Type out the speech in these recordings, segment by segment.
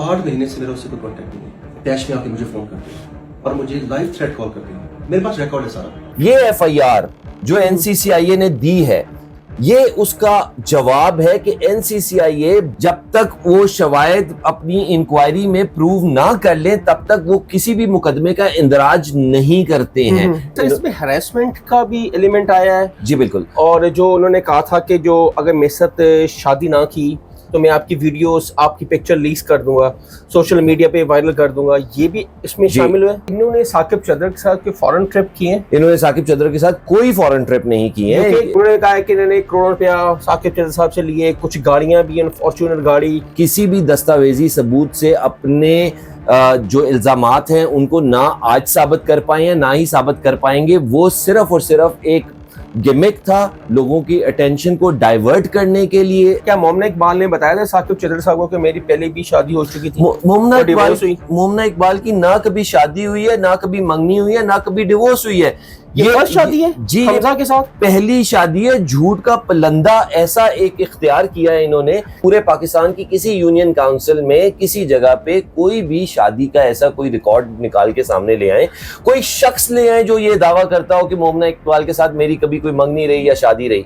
8 महीने से मेरा उससे कोई कॉन्टेक्ट नहीं है। डैश में आके मुझे फोन करते हैं और मुझे लाइव थ्रेट कॉल करते हैं। मेरे पास रिकॉर्ड है सारा। ये एफआईआर जो एनसीसीआईए ने दी है, ये उसका जवाब है कि एनसीसीआईए जब तक वो शवायद अपनी इंक्वायरी में प्रूव ना कर ले तब तक वो किसी भी मुकदमे का इंदराज नहीं करते हैं। तो इसमें हैरेसमेंट का भी एलिमेंट आया है। जी बिल्कुल। और जो उन्होंने कहा था कि जो अगर मेरे साथ शादी ना की तो मैं आपकी वीडियोस, आपकी पिक्चर लीक कर दूंगा, सोशल मीडिया पे वायरल कर दूंगा, ये भी इसमें शामिल हुआ है। इन्होंने साकिब चद्दर के साथ कोई फॉरेन ट्रिप किए हैं? इन्होंने साकिब चद्दर के साथ कोई फॉरेन ट्रिप नहीं की है। उन्होंने कहा है कि इन्होंने करोड़ रुपया साकिब चद्दर साहब से लिए, कुछ गाड़ियां भी, फॉर्च्यूनर गाड़ी। किसी भी दस्तावेजी सबूत से अपने जो इल्जामात हैं उनको ना आज साबित कर पाए हैं ना ही साबित कर पाएंगे। वो सिर्फ और सिर्फ एक गिमिक था लोगों की अटेंशन को डाइवर्ट करने के लिए। क्या मोमना इकबाल ने बताया था साकिब चद्दर साहब को कि मेरी पहले भी शादी हो चुकी थी? मोमना इकबाल की ना कभी शादी हुई है, ना कभी मंगनी हुई है, ना कभी डिवोर्स हुई है। ये फर्स्ट शादी है जी, हमजा के साथ पहली शादी है। झूठ का पलंदा ऐसा एक इख्तियार किया है इन्होंने। पूरे पाकिस्तान की किसी यूनियन काउंसिल में किसी जगह पे कोई भी शादी का ऐसा कोई रिकॉर्ड निकाल के सामने ले आए, कोई शख्स ले आए जो ये दावा करता हो कि मोमना इकबाल के साथ मेरी कभी कोई मंगनी रही या शादी रही।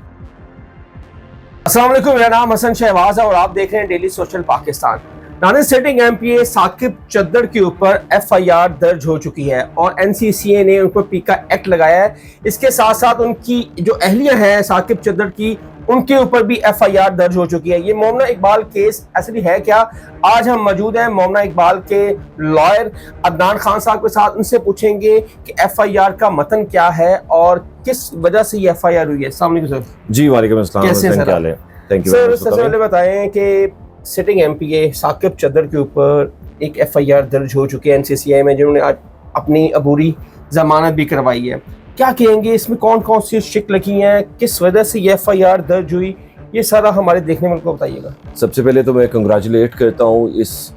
अस्सलाम वालेकुम, मेरा नाम हसन शहबाज है और आप देख रहे हैं डेली सोशल पाकिस्तान। नानिस सिटिंग एमपीए साकिब चद्दर के ऊपर एफआईआर दर्ज हो चुकी है और एनसीसीए ने उन पर पीका एक्ट लगाया है। इसके साथ साथ उनकी जो अहलिया है साकिब चद्दर की, उनके ऊपर भी एफआईआर दर्ज हो चुकी है। ये मोमना इकबाल केस असली है क्या? आज हम मौजूद हैं मोमना इकबाल के लॉयर अदनान खान साहब के साथ। उनसे पूछेंगे कि एफआईआर का मतन क्या है और किस वजह से ये एफआईआर हुई है। अस्सलाम वालेकुम सर। जी वालेकुम अस्सलाम। कैसे हैं सर? थैंक यू सर, सबसे पहले बताएं कि सिटिंग एमपीए साकिब चद्दर के ऊपर एक एफआईआर दर्ज हो चुकी है एनसीसीआई में, जिन्होंने आज अपनी अबूरी जमानत भी करवाई है। क्या कहेंगे इसमें कौन कौन सी शिक लगी हैं, किस वजह से ये एफआईआर दर्ज हुई, ये सारा हमारे देखने वालों को बताइएगा। सबसे पहले तो मैं कंग्रेचुलेट करता हूँ इस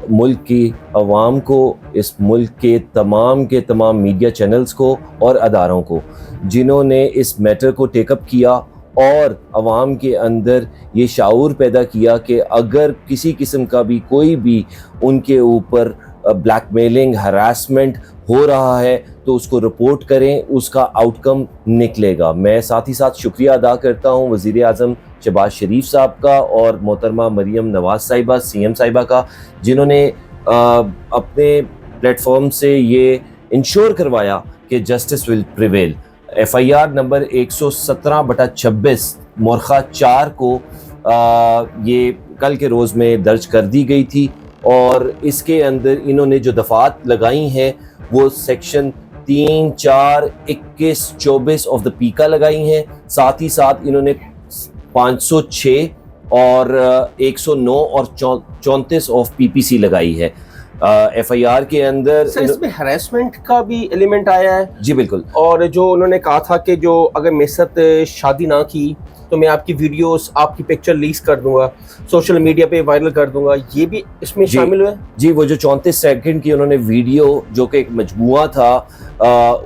मुल्क की अवाम को, इस मुल्क के तमाम मीडिया चैनल्स को और अदारों को, जिन्होंने इस मैटर को टेकअप किया और अवाम के अंदर ये शाऊर पैदा किया कि अगर किसी किस्म का भी कोई भी उनके ऊपर ब्लैकमेलिंग, हरासमेंट हो रहा है तो उसको रिपोर्ट करें, उसका आउटकम निकलेगा। मैं साथ ही साथ शुक्रिया अदा करता हूँ वज़ीर आज़म शहबाज शरीफ साहब का और मोहतरमा मरियम नवाज साहिबा सीएम साहिबा का, जिन्होंने अपने प्लेटफॉर्म से ये इंश्योर करवाया कि justice will prevail. FIR number 117/26 मोरखा 4 को ये कल के रोज़ में दर्ज कर दी गई थी और इसके अंदर इन्होंने जो दफात लगाई हैं वो सेक्शन 3, 4, 21, 24 ऑफ द पीका लगाई हैं। साथ ही साथ इन्होंने 506 और 109 और 34 ऑफ पीपीसी लगाई है। एफआईआर के अंदर सर इसमें हैरेसमेंट का भी एलिमेंट आया है। जी बिल्कुल। और जो उन्होंने कहा था कि जो अगर मेरे साथ शादी ना की तो मैं आपकी वीडियोस, आपकी पिक्चर लीक कर दूंगा, सोशल मीडिया पे वायरल कर दूंगा, ये भी इसमें शामिल हुआ है। जी, वो जो 34 सेकंड की उन्होंने वीडियो जो कि एक मजमुआ था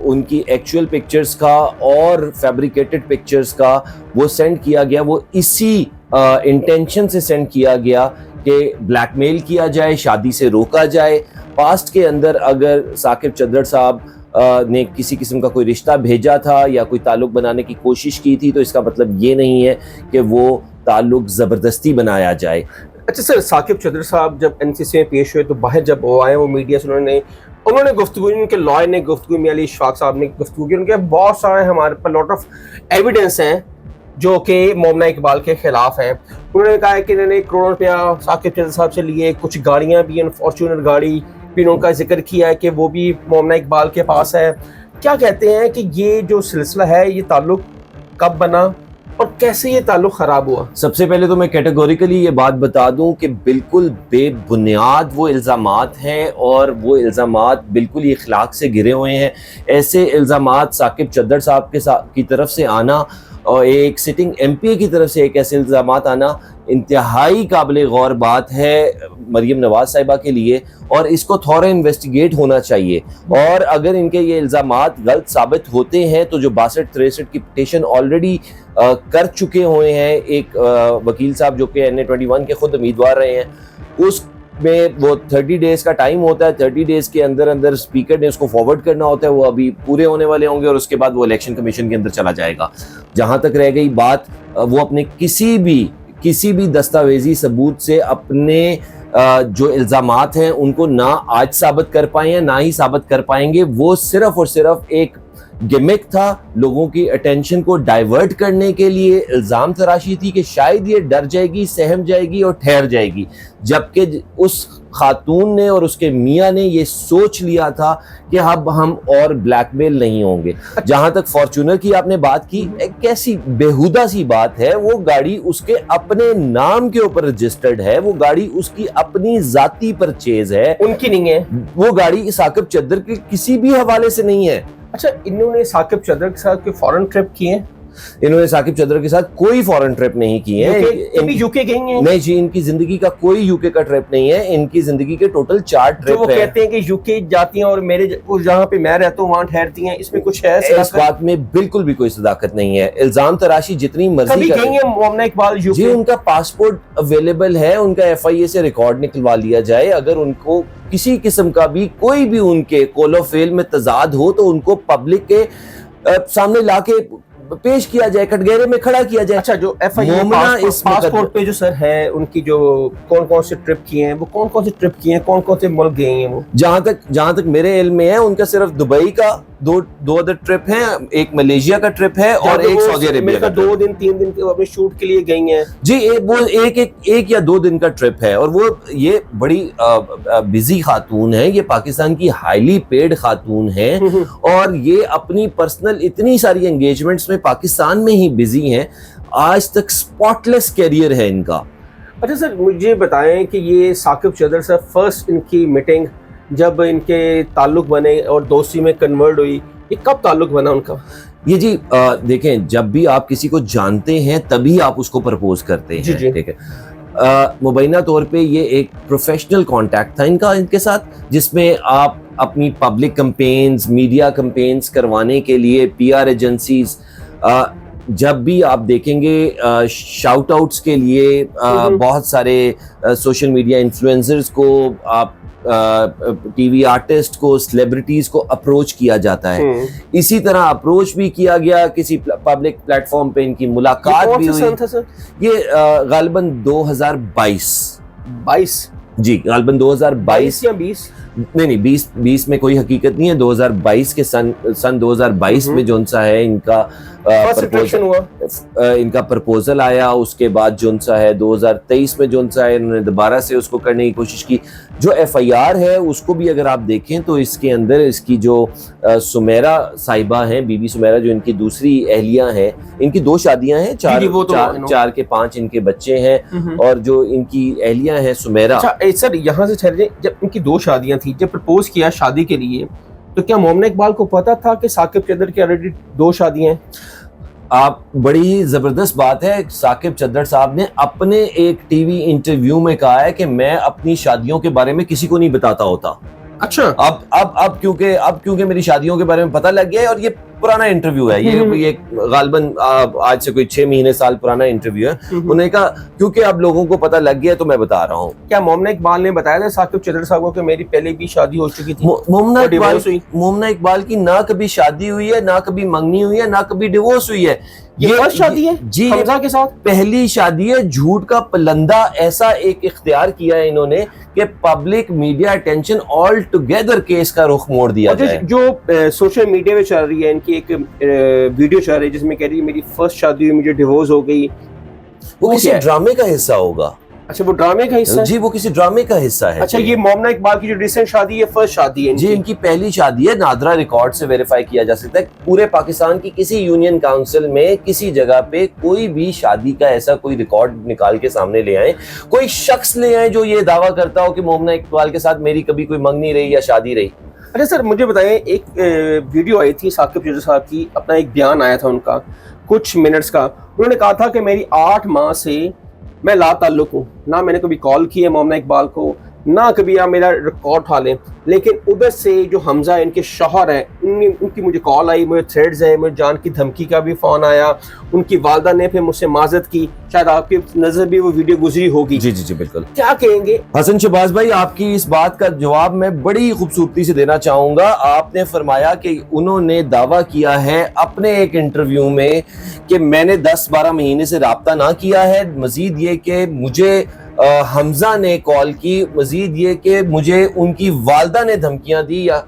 उनकी एक्चुअल पिक्चर्स का और फैब्रिकेटेड पिक्चर्स का, वो सेंड किया गया। वो इसी इंटेंशन से सेंड किया गया कि ब्लैकमेल किया जाए, शादी से रोका जाए। पास्ट के अंदर अगर साकिब चद्दर साहब ने किसी किस्म का कोई रिश्ता भेजा था या कोई ताल्लुक बनाने की कोशिश की थी तो इसका मतलब ये नहीं है कि वो ताल्लुक ज़बरदस्ती बनाया जाए। अच्छा सर, साकिब चद्दर साहब जब एनसीसी में पेश हुए तो बाहर जब वो आए, वो मीडिया से उन्होंने गुफ्तगू, उनके लॉयर ने गुफ्तगू, मियां अली इशफाक साहब ने गुफ्तगू की। उनके बहुत सारे हमारे पर लॉट ऑफ एविडेंस हैं जो कि मोमना इकबाल के खिलाफ है। उन्होंने कहा है कि इन्होंने करोड़ रुपया साकिब चद्दर साहब से लिए, कुछ गाड़ियां भी, फॉर्च्यूनर गाड़ी। फिर उनका जिक्र किया है कि वो भी मोमना इकबाल के पास है। क्या कहते हैं कि ये जो सिलसिला है, ये ताल्लुक कब बना और कैसे ये ताल्लुक ख़राब हुआ? सबसे पहले तो मैं कैटेगोरिकली ये बात बता दूं कि बिल्कुल बेबुनियाद वो इल्ज़ामात हैं और वो इल्ज़ामात बिल्कुल ही इखलाक से गिरे हुए हैं। ऐसे इल्ज़ामात साकिब चद्दर साहब की तरफ से आना और एक सिटिंग एमपीए की तरफ से एक ऐसे इल्ज़ामात आना इंतहाई काबिल गौर बात है मरियम नवाज साहिबा के लिए, और इसको थोड़ा इन्वेस्टिगेट होना चाहिए। और अगर इनके ये इल्ज़ामात गलत साबित होते हैं तो जो 62-63 की पिटीशन ऑलरेडी कर चुके हुए हैं, एक वकील साहब जो कि NA-21 के खुद उम्मीदवार रहे हैं, में वो 30 डेज का टाइम होता है, 30 डेज के अंदर अंदर स्पीकर ने उसको फॉरवर्ड करना होता है, वो अभी पूरे होने वाले होंगे और उसके बाद वो इलेक्शन कमीशन के अंदर चला जाएगा। जहां तक रह गई बात, वो अपने किसी भी दस्तावेजी सबूत से अपने जो इल्जामात हैं उनको ना आज साबित कर पाए हैं ना ही साबित कर पाएंगे। वो सिर्फ और सिर्फ एक गिमिक था, लोगों की अटेंशन को डाइवर्ट करने के लिए इल्जाम तराशी थी कि शायद ये डर जाएगी, सहम जाएगी और ठहर जाएगी, जबकि उस खातून ने और उसके मियाँ ने ये सोच लिया था कि अब हम और ब्लैकमेल नहीं होंगे। जहां तक फॉर्च्यूनर की आपने बात की, एक कैसी बेहुदा सी बात है, वो गाड़ी उसके अपने नाम के ऊपर रजिस्टर्ड है, वो गाड़ी उसकी अपनी जाती परचेज है, उनकी नहीं है। वो गाड़ी साकिब चद्दर के किसी भी हवाले से नहीं है। अच्छा, इन्होंने साकिब चद्दर के साथ कोई फॉरेन ट्रिप किए हैं? इन्होंने साकिब चद्दर के साथ कोई फॉरेन ट्रिप नहीं की है। यूके गई हैं? नहीं जी, इनकी जिंदगी का कोई यूके का ट्रिप नहीं है। इनकी जिंदगी के टोटल 4 ट्रिप वो कहते हैं कि यूके जाती हैं और मेरे जहाँ पे मैं रहता हूँ वहाँ ठहरती हैं, इसमें कुछ है? इस बात में बिल्कुल भी कोई सदाकत नहीं है। इल्जाम तराशी जितनी मर्जी गई है मोमना इकबाल यूके? जी, उनका पासपोर्ट अवेलेबल है, उनका FIA से रिकॉर्ड निकलवा लिया जाए। अगर उनको किसी किस्म का भी कोई भी उनके कोलोफेल में तजाद हो तो उनको पब्लिक के सामने लाके पेश किया जाए, कटघरे में खड़ा किया जाए। अच्छा, जो FIA पासपोर्ट पे जो सर है उनकी जो कौन कौन से ट्रिप किए हैं, वो कौन कौन से ट्रिप किए हैं, कौन कौन से मुल्क गए हैं वो? जहां तक मेरे इल्म में है, उनका सिर्फ दुबई का दो अदर ट्रिप है, एक मलेशिया का ट्रिप है और एक सऊदी अरेबिया का। 2 दिन 3 दिन के अपने शूट के लिए गई हैं जी। वो एक या 2 दिन का ट्रिप है और वो ये बड़ी बिजी खातून है, ये पाकिस्तान की हाईली पेड खातून है और ये अपनी पर्सनल इतनी सारी एंगेजमेंट्स में पाकिस्तान में ही बिजी हैं। आज तक स्पॉटलेस कैरियर है इनका। अच्छा सर, मुझे बताएं कि ये साकिब चद्दर से फर्स्ट इनकी मीटिंग जब इनके ताल्लुक बने और दोस्ती में कन्वर्ट हुई, ये कब ताल्लुक बना उनका? ये जी देखें, जब भी आप किसी को जानते हैं तभी आप उसको प्रपोज करते हैं, ठीक है। मुबैना तौर पे ये एक प्रोफेशनल कांटेक्ट था इनके साथ, जिसमें आप अपनी पब्लिक कैंपेन्स, मीडिया कैंपेन्स करवाने के लिए PR एजेंसीज, जब भी आप देखेंगे शाउट आउट्स के लिए बहुत सारे सोशल मीडिया इन्फ्लुएंसर्स को, आप TV आर्टिस्ट को, सेलिब्रिटीज को अप्रोच किया जाता है। इसी तरह अप्रोच भी किया गया, किसी पब्लिक प्लेटफॉर्म पे इनकी मुलाकात भी हुई। था सर? ये गालिबन 2022 जी, गालिबन 2022 या 20? नहीं 20 में कोई हकीकत नहीं है। 2022 के सन 2022 में जोन सा है इनका प्रपोजल आया। उसके बाद जोन सा है 2023 में जोन सा है इन्होंने दोबारा से उसको करने की कोशिश की। जो FIR है उसको भी अगर आप देखें तो इसके अंदर इसकी जो सुमेरा साहिबा हैं, बीबी सुमेरा, जो इनकी दूसरी अहलिया हैं, इनकी 2 शादियां हैं, 4 के 5 इनके बच्चे हैं और जो इनकी अहलिया हैं सुमेरा। अच्छा सर, यहाँ से ठहर जाए, जब इनकी 2 शादियां थी, जब प्रपोज किया शादी के लिए, तो क्या मोमना इकबाल को पता था कि साकिब चद्दर की ऑलरेडी 2 शादियां हैं? आप बड़ी जबरदस्त बात है, साकिब चद्दर साहब ने अपने एक TV इंटरव्यू में कहा है कि मैं अपनी शादियों के बारे में किसी को नहीं बताता होता। अच्छा, अब क्योंकि मेरी शादियों के बारे में पता लग गया है, और ये पुराना इंटरव्यू है, ये गालिबन आज से कोई 6 महीने साल पुराना इंटरव्यू है। उन्होंने कहा क्योंकि अब लोगों को पता लग गया तो मैं बता रहा हूँ। क्या मोमना इकबाल ने बताया था साकिब चद्दर साहब को कि मेरी पहले भी शादी हो चुकी थी? मोमना इकबाल की ना कभी शादी हुई है, ना कभी मंगनी हुई है, ना कभी डिवोर्स हुई है। ये फर्स्ट शादी है जी, हमजा के साथ पहली शादी है। झूठ का पलंदा ऐसा एक इख्तियार किया है इन्होंने कि public media attention all together case का रुख मोड़ दिया जाए। जो सोशल मीडिया में चल रही है, इनकी एक वीडियो चल रही है जिसमें कह रही है मेरी फर्स्ट शादी हुई, मुझे डिवोर्स हो गई, वो किसी ड्रामे का हिस्सा होगा। अच्छा, वो ड्रामे का हिस्सा है? जी, वो किसी ड्रामे का हिस्सा है। अच्छा, ये मोमना इकबाल की जो रिसेंट शादी है, फर्स्ट शादी है जी, इनकी पहली शादी है। नादरा रिकॉर्ड से वेरीफाई किया जा सकता है। पूरे पाकिस्तान की किसी यूनियन काउंसिल में किसी जगह पे कोई भी शादी का ऐसा कोई रिकॉर्ड निकाल के सामने ले आए, कोई शख्स ले आए जो ये दावा करता हो कि मोमना इकबाल के साथ मेरी कभी कोई मंगनी रही या शादी रही। अच्छा सर, मुझे बताएं, एक वीडियो आई थी साकिब चद्दर साहब की, अपना एक बयान आया था उनका कुछ मिनट्स का। उन्होंने कहा था कि मेरी 8 माह से मैं ला ताल्लुक हूँ, ना मैंने कभी कॉल की है मोमना इकबाल को, ना कभी आप मेरा रिकॉर्ड उठा लें। लेकिन उधर से जो हमजा इनके शौहर हैं, उनकी मुझे कॉल आई, मुझे थ्रेड्स है, मुझे जान की धमकी का भी फ़ोन आया। उनकी वालदा ने फिर मुझसे माजरत की, शायद आपकी नज़र भी वो वीडियो गुजरी होगी। जी जी जी बिल्कुल। क्या कहेंगे हसन शहबाज भाई, आपकी इस बात का जवाब मैं बड़ी खूबसूरती से देना चाहूँगा। आपने फरमाया कि उन्होंने दावा किया है अपने एक इंटरव्यू में कि मैंने 10-12 महीने से रब्ता ना किया है, मजीद ये कि मुझे हमजा ने कॉल की, मजीद ये कि मुझे उनकी वालदा ने धमकियां दी। या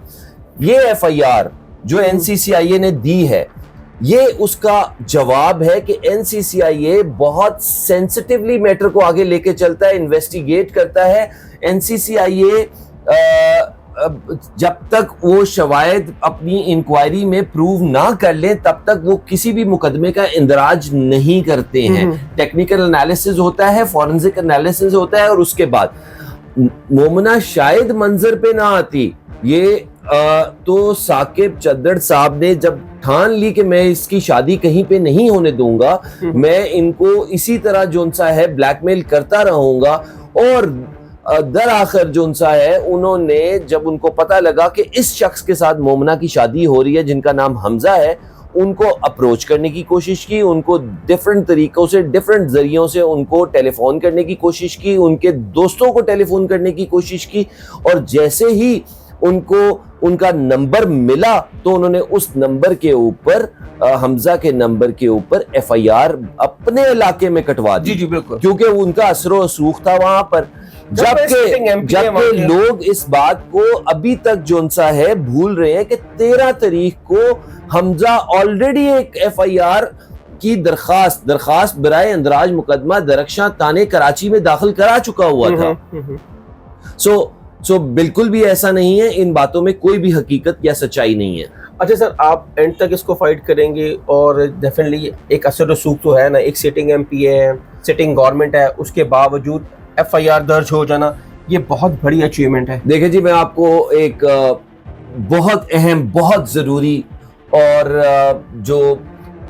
ये FIR जो NCCIA ने दी है, ये उसका जवाब है कि NCCIA बहुत सेंसिटिवली मैटर को आगे लेके चलता है, इन्वेस्टिगेट करता है। NCCIA जब तक वो शवायद अपनी इंक्वायरी में प्रूव ना कर लें तब तक वो किसी भी मुकदमे का इंदराज नहीं करते हैं। टेक्निकल एनालिसिस होता है, फॉरेंसिक एनालिसिस होता है, और उसके बाद मोमना शायद मंजर पे ना आती। ये तो साकिब चद्दड़ साहब ने जब ठान ली कि मैं इसकी शादी कहीं पे नहीं होने दूंगा, मैं इनको इसी तरह जोन सा है ब्लैकमेल करता रहूंगा, और दर आखिर जो उनसा है, उन्होंने जब उनको पता लगा कि इस शख्स के साथ मोमना की शादी हो रही है जिनका नाम हमजा है, उनको अप्रोच करने की कोशिश की, उनको डिफरेंट तरीकों से, डिफरेंट जरियों से उनको टेलीफोन करने की कोशिश की, उनके दोस्तों को टेलीफोन करने की कोशिश की, और जैसे ही उनको उनका नंबर मिला तो उन्होंने उस नंबर के ऊपर, हमजा के नंबर के ऊपर FIR अपने इलाके में कटवा दी। जी जी बिल्कुल, क्योंकि उनका असरो रसूख था वहां पर। जबकि लोग इस बात को अभी तक जोन सा है भूल रहे हैं कि 13 तारीख को हमजा ऑलरेडी एक FIR की दरखास्त बराए इंदराज मुकदमा दरख्शां थाने कराची में दाखिल करा चुका हुआ था। सो बिल्कुल भी ऐसा नहीं है, इन बातों में कोई भी हकीकत या सच्चाई नहीं है। अच्छा सर, आप एंड तक इसको फाइट करेंगे, और डेफिनेटली एक असर रसूख तो है ना, एक सिटिंग MP है, सिटिंग गवर्नमेंट है, उसके बावजूद FIR दर्ज हो जाना, ये बहुत बड़ी अचीवमेंट है। देखिए जी, मैं आपको एक बहुत अहम, बहुत ज़रूरी और जो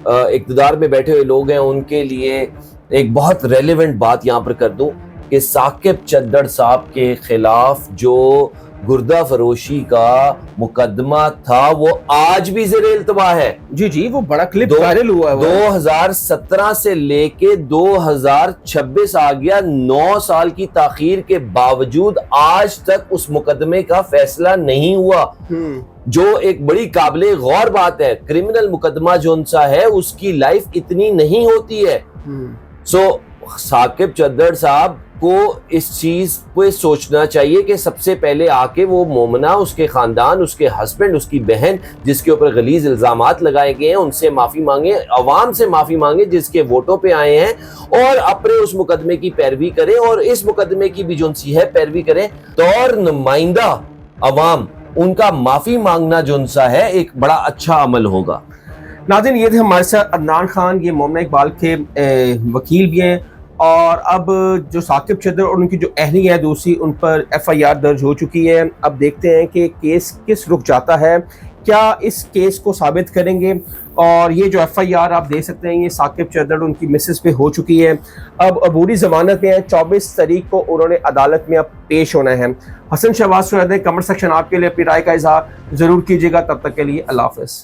इक़्तिदार में बैठे हुए लोग हैं उनके लिए एक बहुत रेलेवेंट बात यहाँ पर कर दूं कि साकिब चद्दड़ साहब के खिलाफ जो गुर्दा फरोशी का मुकदमा था वो आज भी ज़ेरे इल्तवा है। जी जी, वो बड़ा क्लिप वायरल हुआ है। 2017 से लेके 2026 आ गया, 9 साल की ताखीर के बावजूद आज तक उस मुकदमे का फैसला नहीं हुआ, जो एक बड़ी काबिले गौर बात है। क्रिमिनल मुकदमा जो सा है उसकी लाइफ इतनी नहीं होती है। साकिब चद्दड़ साहब को इस चीज पे सोचना चाहिए कि सबसे पहले आके वो मोमना, उसके खानदान, उसके हस्बैंड, उसकी बहन जिसके ऊपर गलीज इल्जामात लगाए गए हैं, उनसे माफी मांगे, अवाम से माफी मांगे जिसके वोटों पे आए हैं, और अपने उस मुकदमे की पैरवी करें, और इस मुकदमे की भी जो सी है पैरवी करें। तो और नुमाइंदा अवाम, उनका माफी मांगना जो सा है एक बड़ा अच्छा अमल होगा। नाज़रीन, ये थे हमारे साथ अदनान खान, ये मोमना इकबाल के वकील भी हैं, और अब जो साकिब चद्दड़ और उनकी जो अहली है दूसरी, उन पर FIR दर्ज हो चुकी है। अब देखते हैं कि केस किस रुख जाता है, क्या इस केस को साबित करेंगे। और ये जो FIR आप देख सकते हैं, ये साकिब चद्दड़ उनकी मिसेस पे हो चुकी है। अब अबूरी ज़मानत में है, 24 तारीख को उन्होंने अदालत में अब पेश होना है। हसन शहबाज कमेंट सेक्शन आपके लिए अपनी राय का इजहार ज़रूर कीजिएगा। तब तक के लिए अल्लाह हाफ़िज़।